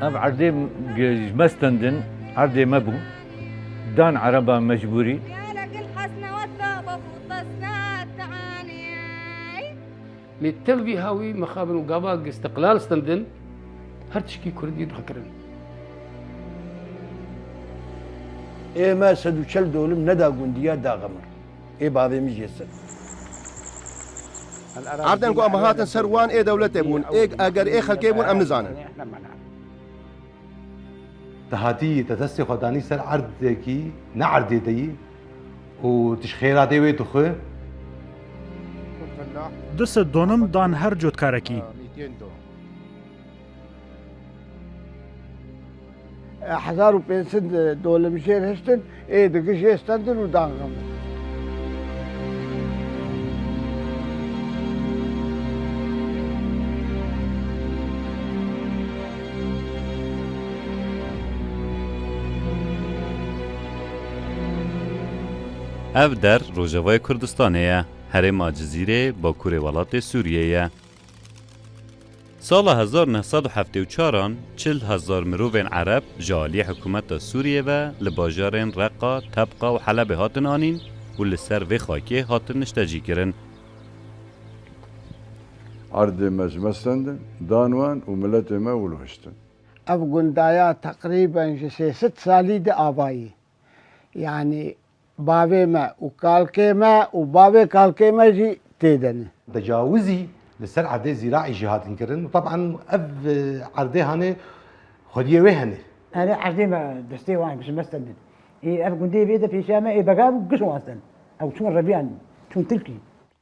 أب عردي مستندن عردي مبو دان عربة مجبوري للتلبي هاوي مخابن وقابا استقلال ستندن هرتشكي كردي دخكرن إيه ما سدو شل دولم ندى قنديا دا غمر إيه بعضي مجيسن عردن کو امهاتن سروان إيه دولته بون إيه أجر إيه خلقي بون أم نزانن تهاتي تتسي خداني سر عردكي نعردتي وتشخيراتي ويتخو دست دونم دان هر جوت کارکی حزار و پنسد دولم شیر هستن إيه دقش هستندن ودان غمر اف در روجاوای کردستانه هرم جزیره با کوره ولات سوریه. سال 1974 40,000 مروفین عرب جالی حکومت سوریه و لباجارین رقا، تبقا و حلب هاتن آنین و لسر و خاکی هاتن نشتجی کرن. عرض مجمستند دانوان وملت ما ولوشتن أبقون دايا تقريبا 6 سالي دي آبائي يعني بابي ما وكالكي ما وبابي كالكي ما جي تيدن تجاوزي لسر عردي زراعي جهات كرن وطبعا أب عردي هاني خديه وهني أنا عردي ما دستي واحد مش مستند إيه أبقون دي بيدا في شامة إيه بقام قشوا أصلا أو شون ربيان شون تلكي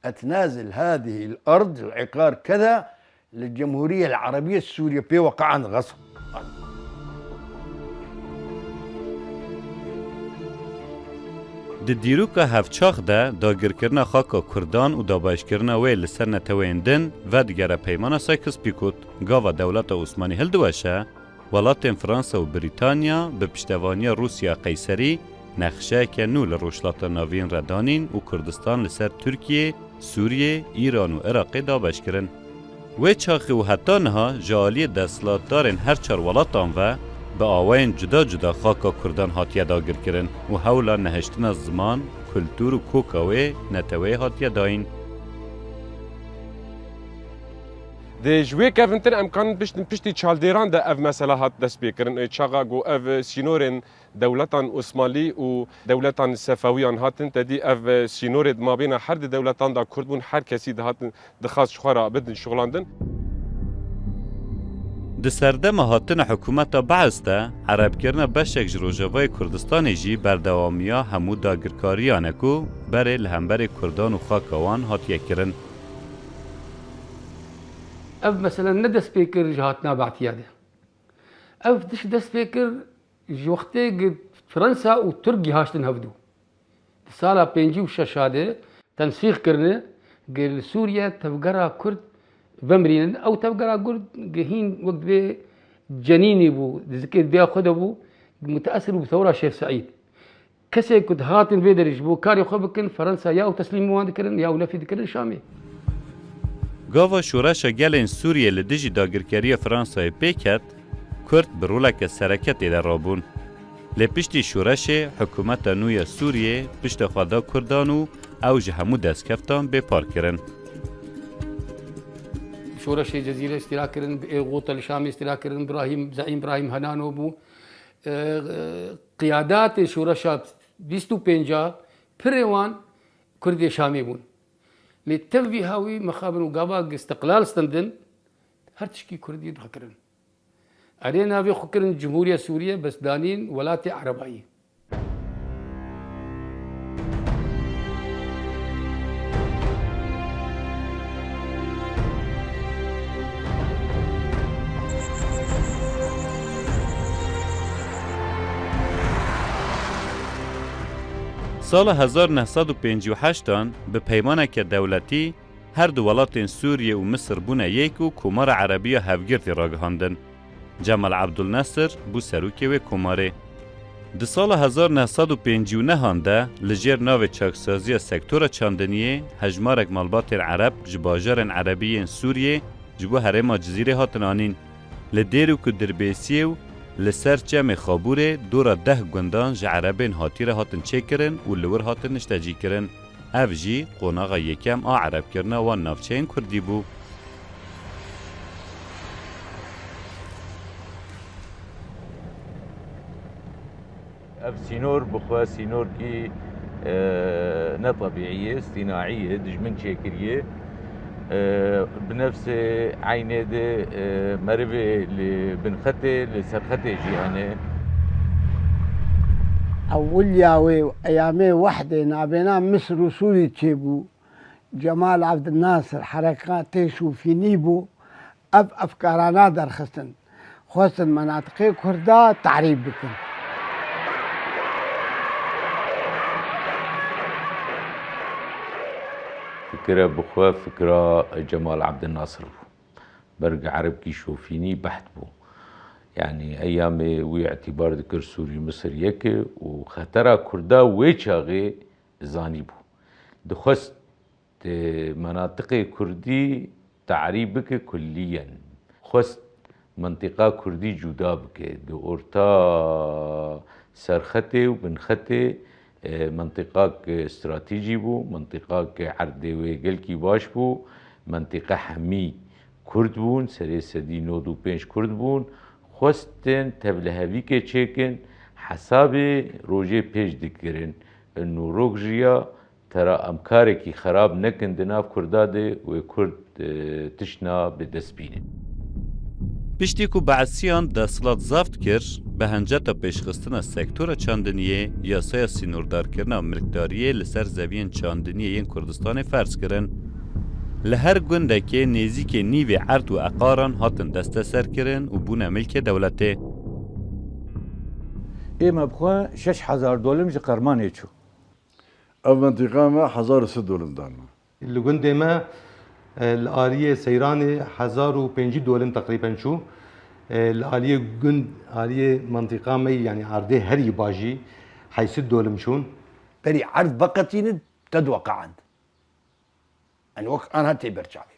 أتنازل هذه الأرض العقار كذا للجمهورية العربية السورية في وقعا غصب د دیروکا هفچاخ ده داگرکرنا خاکا کردان و دابایشکرنا وی لسر نتویندن و دیگر پیمان سایکس پیکوت گاوا دولت عثمانی هلدوشه ولات فرانسا و بریتانیا به پشتوانی روسیا قیصری نقشه که نول روشلات ناوین ردانین و کردستان لسر ترکیه، سوریه، ایران و عراق دابایشکرن. وی چاخی و حتی نها جالی دستلات دارن هر چار ولاتان و به آوین جدا جدا خاکا کردان هاتیه داگر کرن و حولا نهشتن زمان، کلتور و کوکاوی نتوی هاتیه داین. ده جوی کفتن امکان پشتی چالدیران ده اف مسئله هات دست بیکرن چاقا گو اف سینورن دولتان عثمانی و دولتان صفویان هاتن تدی اف سینور ما بین هر دولتان دا کردبون هر کسی ده هاتن دخواست شخورا بدن شغلاندن. د سردم هاتن حکومت بعض ده عرب کرنا بشک جروجاوای کردستان جی بردوامیا همو داگرکاریانه کو بره لهمبر کردان و خاکوان هاتیه کرن. اف مثلا ندس بيكر جهاتنا باعتياده اف دش دس بيكر جوقتي فرنسا وتركيا هاشتن هفدو سالا بينجي وشاشاده تنسيق كرنا قال سوريا تبقرا كرد بمرين او تبقرا كرد هين وقت بي جنيني بو ذكر بياخذ ابو متاثر بثوره شيخ سعيد كسي كنت هاتن فيدرج بو كاري خبكن فرنسا يا تسليم وان كرن يا ولفي كرن شامي گاوا شورش گلین سوریه لدیجی داگرکاری فرانسای پیکت کرد برولک سرکت ایده رابون. لپشتی شورش حکومت نوی سوریه پشت خوادا کردانو اوج همو دست کفتان به پار کرن. شورش جزیره استراک کرن غوط الشام استراک کرن زعیم ابراهیم هنانو بو قیادات شورش 25 پروان کرد شامی بون. للتلبي هاوي مخابن وقابا استقلال ستندن هرتشكي كردي دخكرن علينا في خكرن جمهورية سوريا بس دانين ولاتي عربية سال 1958 به پیمانک دولتی هر دو ولات سوریه و مصر بونه یک و کمار عربی هفگرتی را گهاندن. جمال عبدالناصر بو سروکی و کماره. د سال 1959 هانده لجیر ناو چاکسازی سکتور چاندنیه هجمارک مالبات عرب جباجار عربی سوریه جبو هرما جزیره هاتن آنین. لدیرو که دربیسیو لسر چم خابوره دورا 10 گندان جه عربین هاتیره هاتن چه کرن و لور هاتن نشتجی کرن. اف جی قوناغا یکم آ عرب کرنا وان نافچین کردی بو. اف سينور بخوا سينور كي نا طبيعية اصطناعية دجمن شاكرية بنفس عينه ده مربي لبنخته لسرخته جيهانه أول ياوي أيامي وحدة نابينا مصر وسوري تشيبو جمال عبد الناصر حركات تيشو في نيبو أفكارانا درخستن خصن مناطق كردا تعريب بكن فكرة بخوا فكرة جمال عبد الناصر برق عرب كي شوفيني بحت بو يعني أيامي واعتبار ذكر سوري مصر يكي وخطرة كردا ويشاغي زاني بو دخست مناطق كردي تعريبك كليا خست منطقة كردي جدا بك دو أورتا سرخته وبنخته منطقة استراتيجي بو منطقة عردي وقلكي باش بو منطقة حمي كرد بون سري سدي نودو بينش كرد بون خستن تبلهوي كي چيكن حسابي روجي بيش دكرن انو روجيا ترى امكاركي خراب نكن دناف كرداده وكرد تشنا بدسبينن پشتی که بعثیان دستلات زفت کر به هنجتا پیشخستن سکتور چاندنیه یاسای سینوردار کرنا ملکداریه لسر زوین چاندنیه این کردستان فرض کرن لهر گنده که نیزی که نیوی عرد و اقاران هاتن دست سر کرن و بونه ملک دولته ايما بخوا 6000 دولم جي قرماني چو اف منطقه ما 1006 دولم دانما اللي قندي ما الآلية سيراني 1005 دولم تقريبا شو الآلية قند آلية منطقة مي يعني عرضه هري باجي حيث دولم شون بري عرض بقتين تدوقع عند أنا هاتي برجعي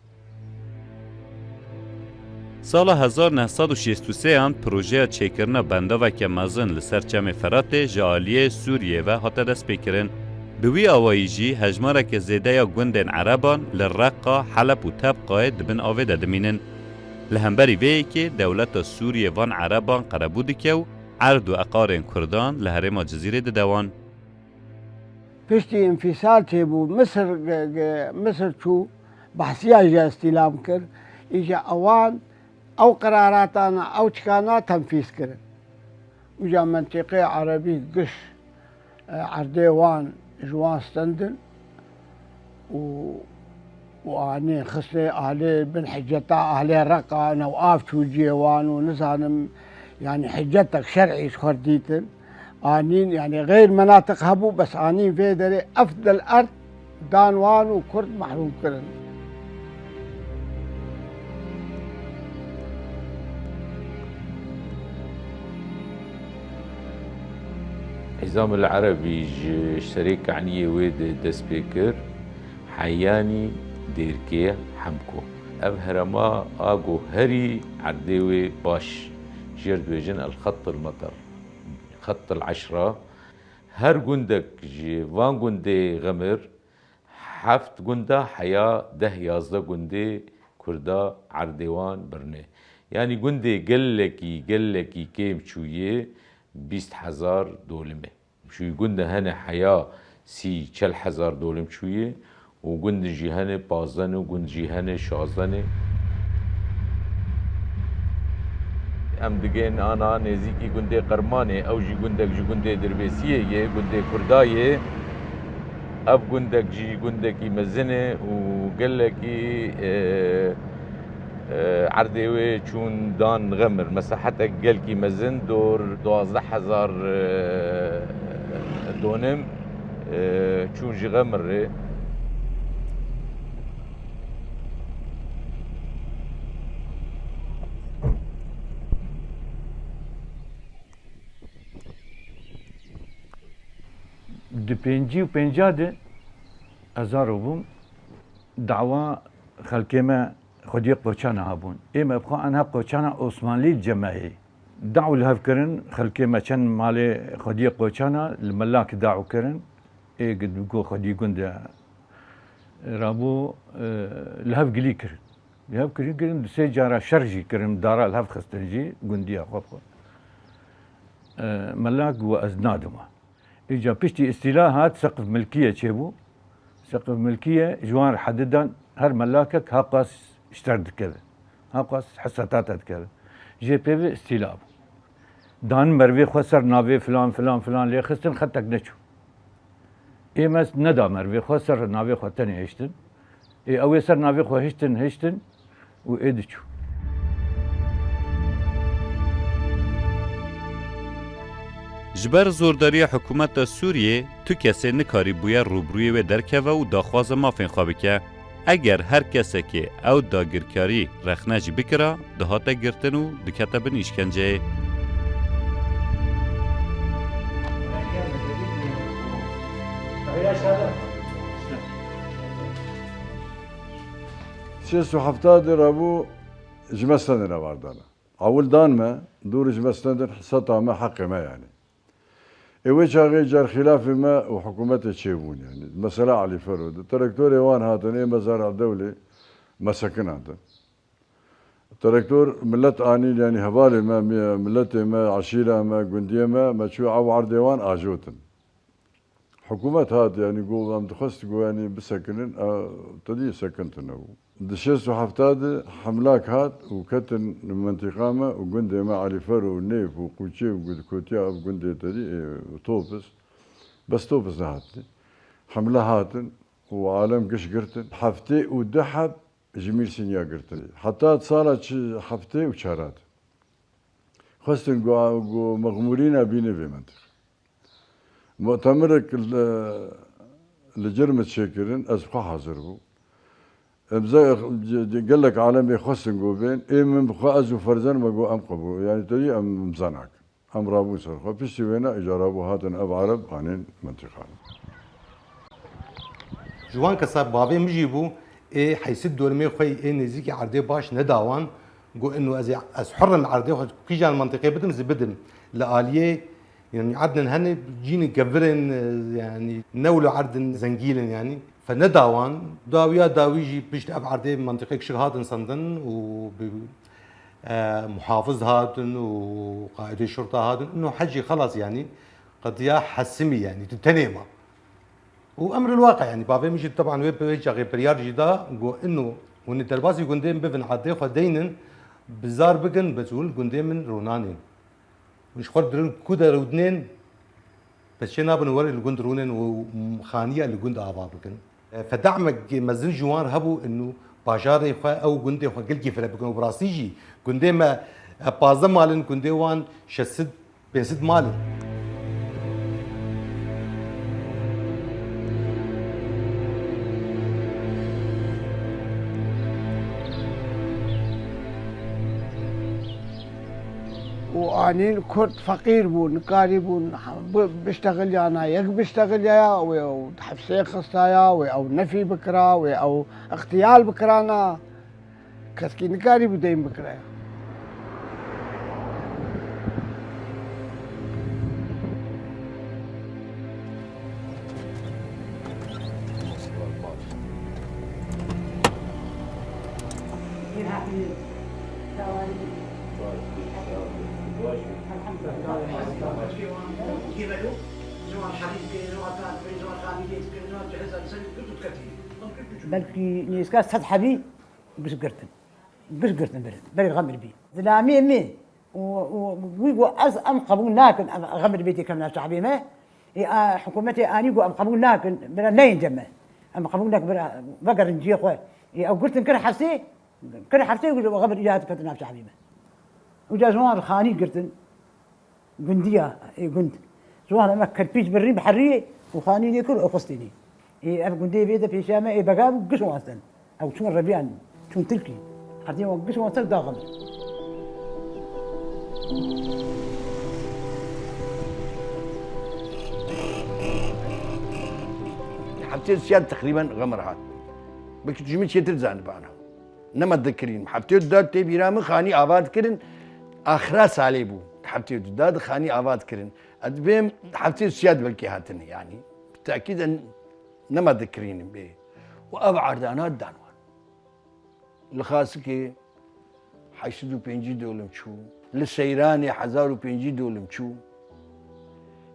سال 1963 پروژه چیکرنا بنداوه که مزن لسر چم فرات جالیه سوریه و حتی دست بکرن بوی آواییجی هجماره که زیده یا گوندن عربان لرقا حلب و تبقای دبن آوه دادمینن لهمبری وی که دولت سوریه وان عربان قربودی که و عرض و اقارن کردان لحرم جزیره دوان پشتی انفصال تیبو مصر شو بحثية جا استلام كر إجا أوان أو قراراتنا أو تكانا تنفيذ كر وجا منطقة عربي قش عرديوان جوان ستندن واني خصلي اهلي بن حجتا اهلي رقا نوقاف شو جيوان ونزانم يعني حجتك شرعي شخرديتن انين يعني غير مناطق هبو بس انين في دري افضل ارض دانوان وكرد محروم كرن حزام العربي شريك عنية ويد دسبيكر حياني ديركيه حمكو أبهرما آقو هري عرديوي باش جيرد ويجن الخط المطر خط العشرة هر قندك جي وان قندي غمر حفت قندا حيا 10 قندي كردا عرديوان برنه يعني قندي قلكي كيم شويه 20,000 دولمه شو قندا هنا حيا 40,000 دولم شويه وقند جيهانه 15 وقند جيهانه 16 ام دگين انا نزيكي قندي قرمانه او جي قندك جي قندي دربيسيه قندي كردايه اب قندك جي قندكي مزنه وقلكي عرديوي چون دان غمر مساحتك قلكي مزن دور 12,000 دونم چون جي غمر di 55 de ezar bûm dawa xelkê me خدي قوچانا هابون إما بخوا أنها قوچانا عثماني الجماعي دعوا الهفكرن خلكي ما كان مالي خدي قوچانا الملاك دعوا كرن إيه قد بقول خدي قند رابو الهف قلي كرن الهف قلي كرن سيجارة شرجي كرن دارا الهف خستنجي قنديا خوف ملاك وأزنادما إجا بشتي استيلاهات سقف ملكية شبو سقف ملكية جوان حددا هر ملاكك هاقاس اشترد كذا هاقاس حساتات كذا جي بي في استيلاب دان مروي خسر نافي فلان فلان فلان لي خستن خطك نشو اي مس ندا مروي خسر نافي خطني هشتن اي او يسر نافي خو هشتن و ادچو جبر زورداری حکومت سوریه تو کسی نکاری بویا روبروی و درکوه و داخواز مافین خوابی که اگر هر کسی که او داگرکاری رخنجی بکره دهاته گرتن و دکته بن اشکنجه. سيس وحفتاد رابو جمستن واردانا اول دان ما دور جمستن حصتها ما حق ما يعني ايوجا غير جار خلاف ما وحكومته تشيبون يعني مسألة علي فرود التراكتور يوان هاتن ايه مزارع دولي مسكن هاتن التراكتور ملت اني يعني هبالي ما ملت ما عشيره ما جنديه ما شو او عرديوان اجوتن حكومة هات يعني قول عم تخص قول يعني بسكنن تدي سكنتنا دشيس وحفتاد حملاك هات وكتن المنطقة ما وجندي ما علي فرو ونيف وكوتشي وكوتيا وجندي تدي وطوبس بس طوبس هات حملة هاتن وعالم كش قرتن حفتي ودحب جميل سنيا قرتن حتى صارت حفتي وشارات خصن جو مغمورين بيني في منطقة مؤتمرك لجرمة شاكرين أسبقى حاضر بو قال لك عالمي خصن قوبين إيه من بخا أزو فرزان ما قو أم قبو يعني تري أم مزانعك أم رابو سرخوا فيش وينا إجارابو هاتن أب عرب عنين منطقة جوان كسب بابي مجيبو إيه حيسد دورمي خوي إيه نزيكي عردي باش نداوان قو إنه أز حرن عردي كي جان المنطقة بدم زي بدم لآلية يعني عدنا هني جيني كفرن يعني نولو عردن زنجيلن يعني فنداوان داويا داويجي بيشت ابعردي منطقه شهادن صندن و محافظ هاتن وقائد الشرطه هاتن انه حجي خلاص يعني قضيه حسمي يعني تتنيما وامر الواقع يعني بابي مشي طبعا ويجا غير بريار جدا انه وان الدرباسي قندين بفن عدي خدينن بزار بكن بزول قندين من رونانين مش خرد درن كودا رودنين بس شنا بنوري الجند رونن وخانيه الجند ابابكن فدعمك مزن جوان هبو انه باجاري خا او جندي خا قلقي فلا بكن براسيجي جندي ما بازم مالن جندي وان شسد بنسد مالن وانين كنت فقير بون كاري بون بشتغل انا يك بشتغل يا او حفصي خصايا او نفي بكرا او اغتيال بكرانا كسكي نكاري بدين بكرا بلكي نيسكاس تضحبي بس قرتن بري غمر بي زلامي مي ويقو از ام قبول ناكن غمر بيتي كم شعبي ما حكومتي اني قو ام قبول ناكن بلا نين جمع ام قبول ناك بقر نجي خو او قلت كان حفتي غمر اجازه كتنا شعبي ما وجا زوان خاني قرتن قنديه قند زوان ما كربيج بري بحريه وخاني لي كل اخصتني اب قنديه بيده في شامه بقام قش واسن او شون ربيان شون تلكي حتى قش واسن داخل حتى السياد تقريبا غمرات بك تجميل شي تلزان بعنا نما تذكرين محبتي داد تي بيرام خاني آباد كرن آخرا سالي بو محبتي داد خاني آباد كرن أدبيم محبتي سياد بلكي هاتني يعني بالتأكيد أن نما تذكرين به وأبعد دانات دانوان الخاسكي حيشدو بينجي دولم شو لسيراني 1005 دولم شو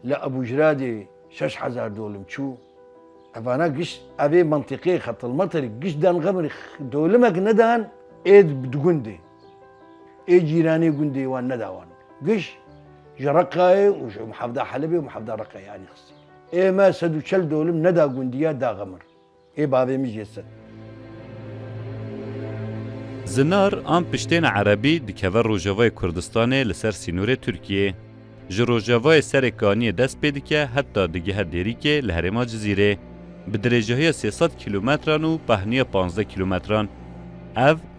لأبو جرادي 6000 دولم شو أفانا قش أبي منطقي خط المطر قش دان غمر دولمك ندان إيد بدقندي إيه جيراني قندي وان نداوان قش جرقاي ومحافظة حلبي ومحافظة رقاي يعني خصي إيه ما سدو شل دولم ندا قنديا دا غمر إيه بابي مجيسد زنار آن پشتین عربی دکوه روژاوای کردستانه لسر سینور ترکیه. جه روژاوای سرکانی دست پیدا که حتی دگه دیری که لحرما جزیره به درجه های 300 کیلومتران و پهنی 15 کیلومتران.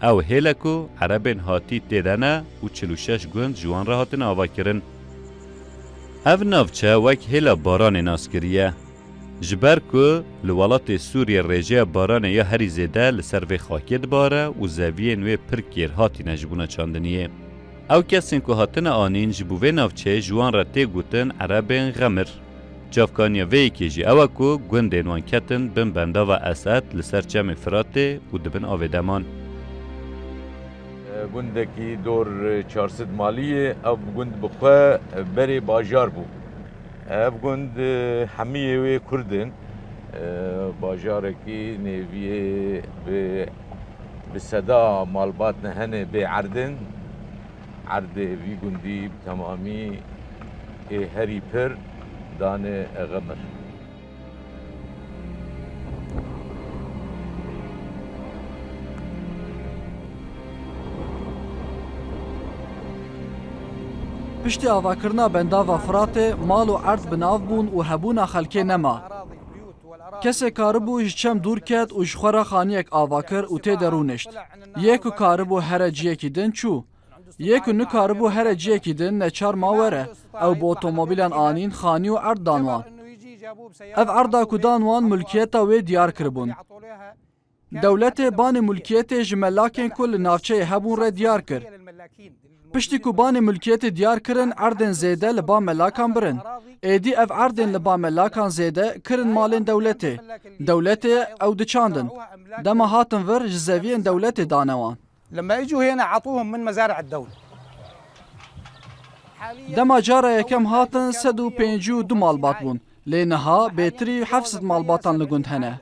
او هیلکو عربین هاتی تیدنه و 46 گوند جوان را هاتن آوا کرن. او نافچه وک هیلا باران ناسکریه. جبر که لولات سوریه رجه باران یا هری زیده لسر و خاکت باره و زویه نوی پرکیر هاتی نجبونه چاندنیه. او کسین که هاتن آنین جبوه نافچه جوان را تی گوتن عربین غمر. جافکانیا وی که جی اوه که گوندین وان کتن بن بنده و اسد لسر جمع فراته و دبن آویدمان. گوندکی دور 400 مالیه او گوند بخواه بری باجار بو. اف گوند همیه وی کردن باجارکی نویه به صدا مالبات نهنه به عردن عرد وی گوندی تمامی هری پر دانه غمر پشتی آواکرنا بنداوا فرات مال و عرض بناو بون و هبونا خلکه نما. کسی کاربو چم دور کد و جخورا خانیک آواکر و تی درونشت. یکو کاربو هر جیکی دن چو؟ یکو نو کاربو هر جیکی دن نچار ماوره او با اتومبیلان آنین خانی و عرض دانوان. اف عرضا کو دانوان ملکیتا وی دیار کربون. دولت بان ملکیت جملاکن کل نافچه هبون را دیار کر. پشتی کو بان ملکیت دیار کرن عردن زیده لبا ملاکان برن. ایدی اف عردن لبا ملاکان زیده کرن مالن دولت او دچاندن. دما هاتن ور جزاوین دولت دانوان. لما اجوا هنا عطوهم من مزارع الدولة. دما جارا یکم هاتن 152 مالبات بون. لینها بیتری 700 مالباتان لگوند هنه.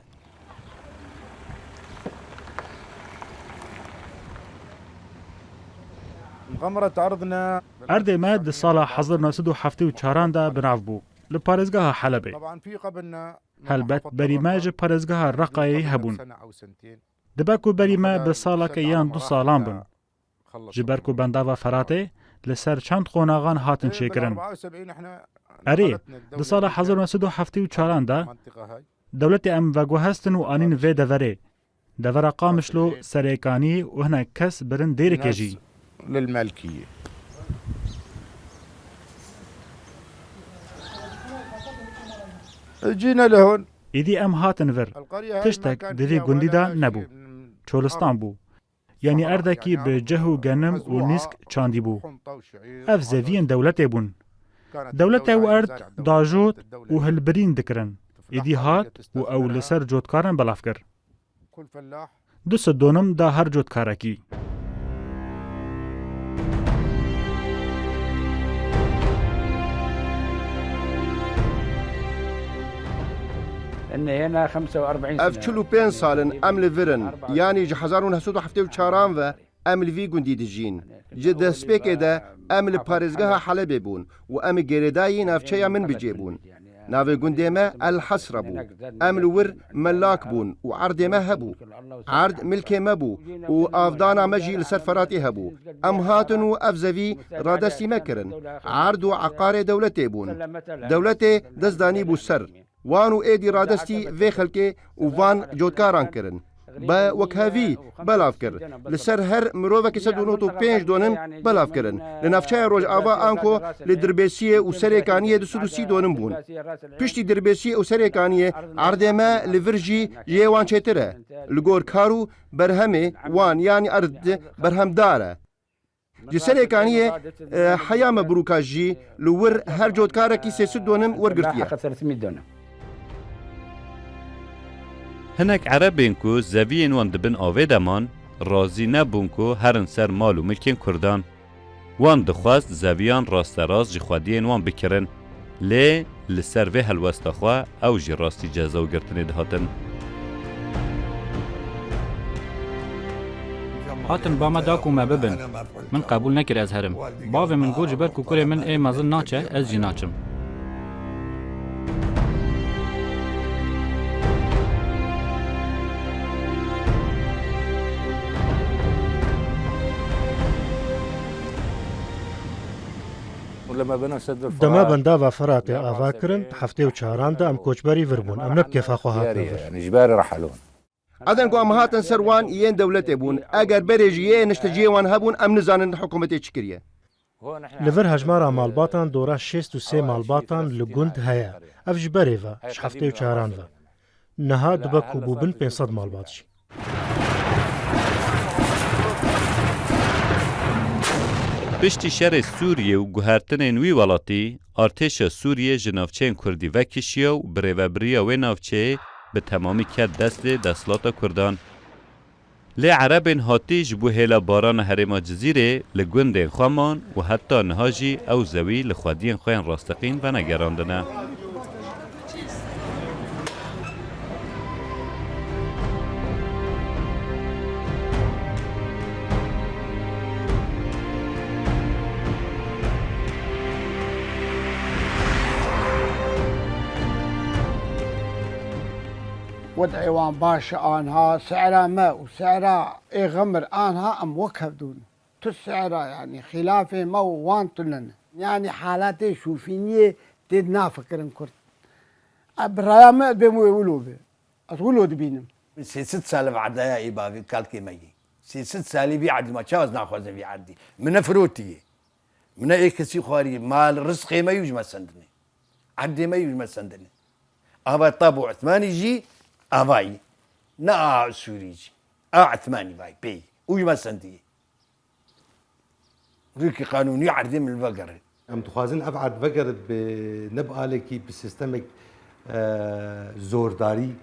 أردي ماد صالة حضرنا سدو حفتي وشاران دا بنعف بو لبارزقها حلبي هلبت بريماج بارزقها الرقاي هبون دباكو بريما بصالة كيان 2 سالان بن جبركو بنداوا فراتي لسر چند خوناغان هاتن شكرن أري دصالة حضرنا سدو حفتي وشاران دا دولتي أم وگو هستن و آنين في دوري دورا قامشلو سريكاني وهنا كس برن ديرك يجي للملكية جينا لهون إذي أم هاتنفر تشتك دفي قنديدا نبو چولستان بو يعني أردكي بجهو جنم ونسك چاندي بو أف زفين دولتي بون دولتي و أرد داجوت و هلبرين دكرن إذي هات و أو لسر جوتكارن بلافكر دو سدونم دا هر جوتكاركي ان هنا 45 سنه اف 45 سالن ام لفرن يعني جحزارون هسود حفتي وشاران و ام لفي گوندي دجين جد سبيك ده ام لبارزگاه حلب بون و ام گرداي نافچيا من بجيبون ناوي گونديما الحسر بو ام لور ملاك بون و عرض ما هبو عرض ملك مبو و افدانا مجي لسرفراتي هبو ام هاتن و افزوي رادستي مكرن عرض و عقار دولتي بون دولتي دزداني بو سر وانو ايدي رادستي في خلكي وفان جوتكاران كرن با وەکاوی بەلاف کرد لەسەر هەر مرۆڤێکی 195 دۆنم بەلافکردن لە ناوچەی ڕۆژئاوا ئانکۆ لە دربێسیە و سەرێکانیە 230 دۆنم بوون پشتی دربێسی ئەو سەرێکانیە ئاردێمە لە ڤرژی ژێوان چێترە لە گۆر کار و بەرهەمێ وان یانی ئەرد بەرهەمدارە جسەرێکانیە حەیامە بروکاژی لەور هەر جۆتکارێکی 300 دۆنم وەرگرتیە هەنێک عەرەبên ku zeviyên wan dibin avê deman razî nebûn ku herin ser mal û milkên Kurdan. Wan dixwast zeviyan rasterast ji xwediyên wan bikirin. Lê li ser vê helwesta xwe ew jî rastî ceza û girtinê dihatin. Hatin bama da ku me bibin. Min qebûl nekir ez herim. Bavê min got ji ber ku kurê min ê mezin naçe ez jî naçim. دما بنداوا فراتê ava kirin heftê û çaran de em koçberî vir bûn em ne kêfa xwe hatin vir. ئەدەن کو ئەم هاتن سەروان یەن دەولەتێ بوون ئەگەر بەرێژیە نشتە جێوان هەبوون ئەم نزانن حکوومەتێ چ کردیە li vir hejmara malbatan dora 63 malbatan li gund heye ev ji berê ve ji heftê û çaran ve niha dibe ku bûbin 500 malbat jî. Piştî şerê Sûriye û guhertinên wî welatî, artêşa Sûriye ji navçeyên Kurdî vekişiye û birêveberiya wê navçeyê bi temamî ket dest lê desthilata Kurdan. Lê Erebên hatî ji bo hêla barana herêma Cizîrê li gundên Xweman û heta niha jî ew zewî li xwediyên xwe yên rasteqîn venegerandine. وضعي وان باش آنها سعرها ماء وسعرها غمر آنها أم وكفدون تسعرها يعني خلاف ما وان تلنا يعني حالاتي شوفينية تدنا فكرن كرت برايا ما بيمو يقولوا به أتقولوا دبينم سي 6 سال بعدها يبقى كالكي مي سي 6 سال بيعدي ما تشاوز ناخذ بيعدي من فروتي من ايكسي خواري مال رزقي ما يوج ما سندني عدي ما يوج ما سندني أبا طابو عثماني جي أباي نا سوريجي عثماني باي بي ويما سندي ريكي قانوني عردي من البقر ام تخوازن ابعد بقر بنبقى لكي بسيستمك زورداري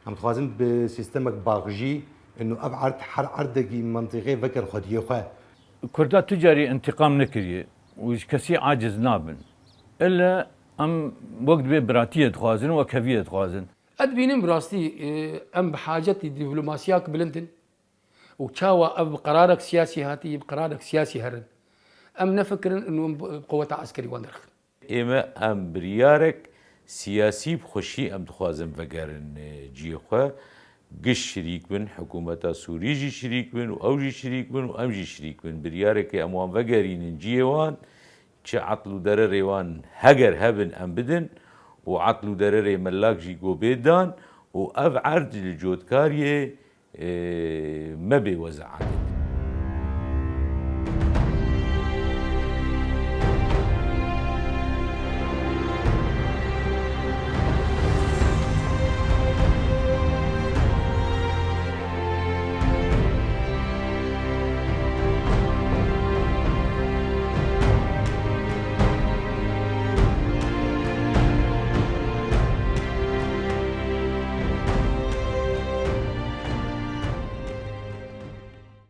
ام تخوازن بسيستمك باغجي انه ابعد حر عردكي منطقي بقر خديه خو كردا تجاري انتقام نكري وش كسي عاجز نابن الا ام وقت براتيه تخوازن وكفيه تخوازن أدبينم براستي أم بحاجة دبلوماسياك بلندن وشاوا أب قرارك سياسي هاتي بقرارك سياسي هرن أم نفكر إنه بقوة عسكري واندرخ إما أم بريارك سياسي بخشي أم تخوازم فقرن جيخوا قش شريك بن حكومة سوريجي شريك بن وأوجي شريك بن وأمجي شريك بن بريارك أموان فقرين جيوان عطلو در ريوان هجر هبن أم بدن وعطلو درري ملاك جي قوبيدان و اف عرض الجودكاريه ما بيوزع